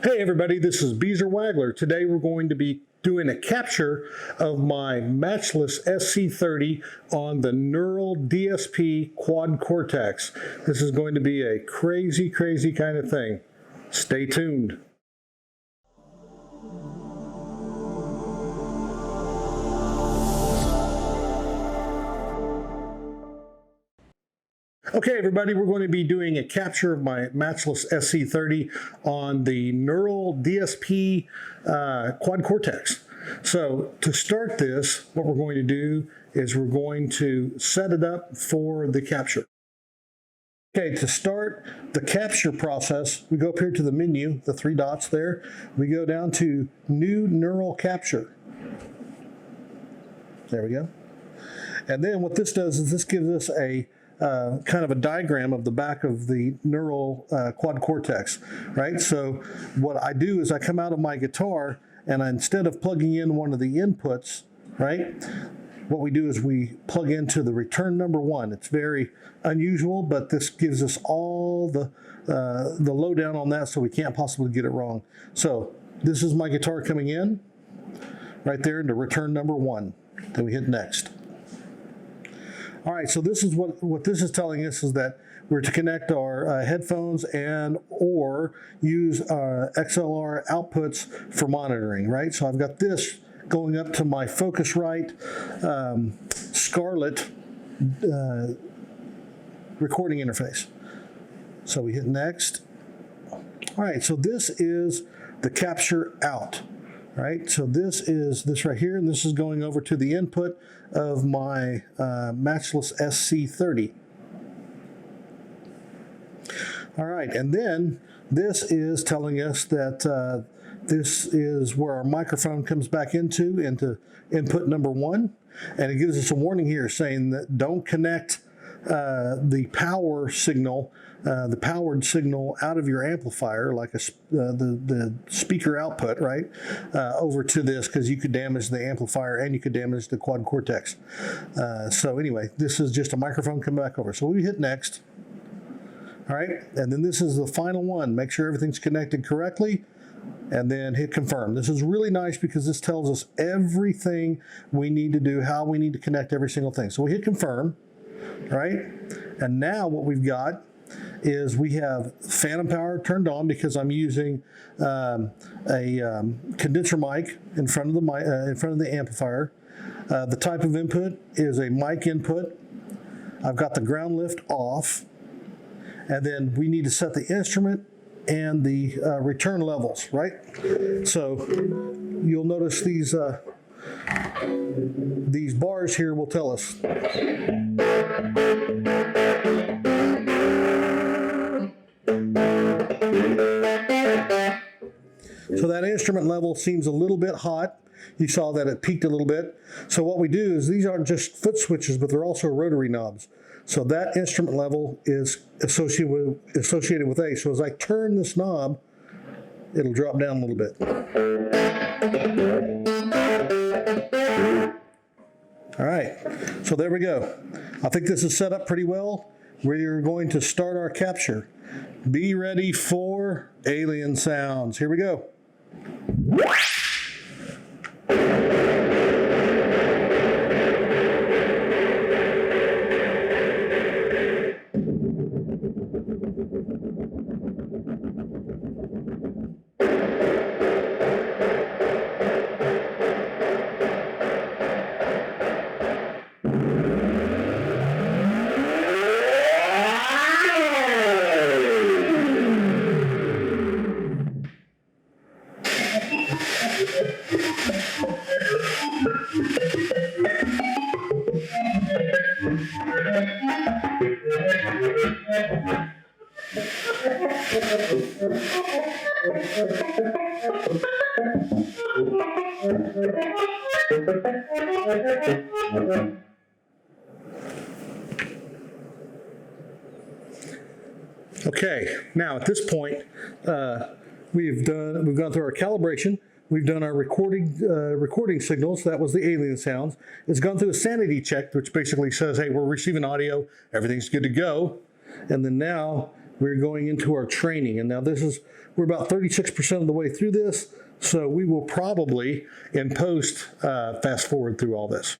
Hey everybody, this is Beezer Wagler. Today we're going to be doing a capture of my Matchless SC30 on the Neural DSP Quad Cortex. This is going to be a crazy kind of thing. Stay tuned. Okay, everybody, we're going to be doing a capture of my Matchless SC30 on the Neural DSP Quad Cortex. So to start this, what we're going to do is we're going to set it up for the capture. Okay, to start the capture process, we go up here to the menu, the three dots there. We go down to New Neural Capture. There we go. And then what this does is this gives us a kind of a diagram of the back of the Neural Quad Cortex, right? So what I do is I come out of my guitar and instead of plugging in one of the inputs, right, what we do is we plug into the return number 1. It's very unusual, but this gives us all the lowdown on that, so we can't possibly get it wrong. So this is my guitar coming in right there into return number 1. Then we hit next. All right, so this is what this is telling us is that we're to connect our headphones and or use XLR outputs for monitoring, right? So I've got this going up to my Focusrite Scarlett recording interface. So we hit next. All right, so this is the capture out. Right, so this is this right here, and this is going over to the input of my Matchless SC30. All right, and then this is telling us that this is where our microphone comes back into input number 1, and it gives us a warning here saying that don't connect the power signal, the powered signal out of your amplifier, like the speaker output, right, over to this, because you could damage the amplifier and you could damage the Quad Cortex. So anyway, this is just a microphone coming back over. So we hit next. All right, and then this is the final one. Make sure everything's connected correctly, and then hit confirm. This is really nice because this tells us everything we need to do, how we need to connect every single thing. So we hit confirm. Right, and now what we've got is we have phantom power turned on because I'm using a condenser mic in front of the amplifier. The type of input is a mic input. I've got the ground lift off, and then we need to set the instrument and the return levels. Right, so you'll notice these bars here will tell us. So that instrument level seems a little bit hot. You saw that it peaked a little bit. So what we do is these aren't just foot switches, but they're also rotary knobs. So that instrument level is associated with A. So as I turn this knob, it'll drop down a little bit. All right, so there we go. I think this is set up pretty well. We're going to start our capture. Be ready for alien sounds. Here we go. Okay, now at this point, we've gone through our calibration. We've done our recording signals. That was the alien sounds. It's gone through a sanity check, which basically says, hey, we're receiving audio. Everything's good to go. And then now we're going into our training. And now we're about 36% of the way through this, so we will probably, in post, fast forward through all this.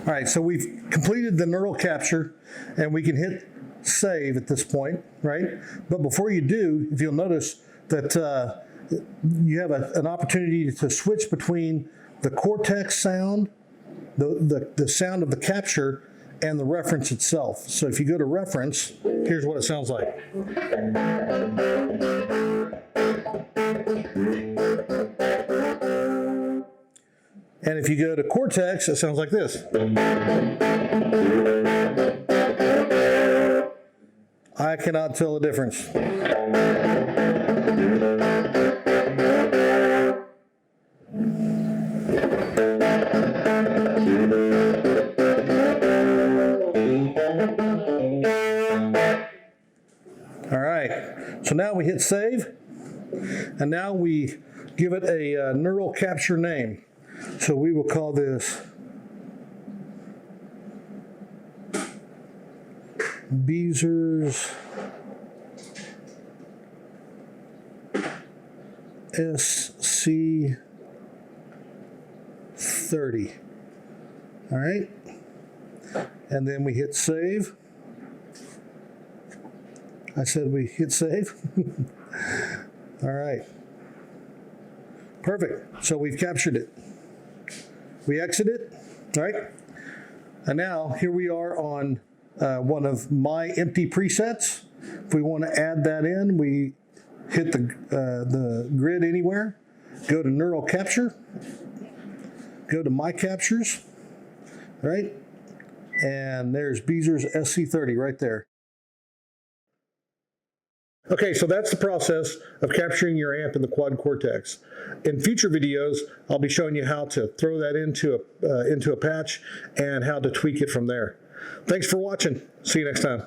All right, so we've completed the neural capture, and we can hit save at this point, right? But before you do, if you'll notice that you have an opportunity to switch between the cortex sound, the sound of the capture, and the reference itself. So if you go to reference, here's what it sounds like. And if you go to cortex, it sounds like this. I cannot tell the difference. All right, so now we hit save, and now we give it a neural capture name. So we will call this Beezer's SC30. All right, and then we hit save. I said we hit save. All right, perfect. So we've captured it. We exit it, all right? And now here we are on one of my empty presets. If we want to add that in, we hit the grid anywhere, go to Neural Capture, go to My Captures, right? And there's Beezer's SC30 right there. Okay, so that's the process of capturing your amp in the Quad Cortex. In future videos, I'll be showing you how to throw that into a patch and how to tweak it from there. Thanks for watching. See you next time.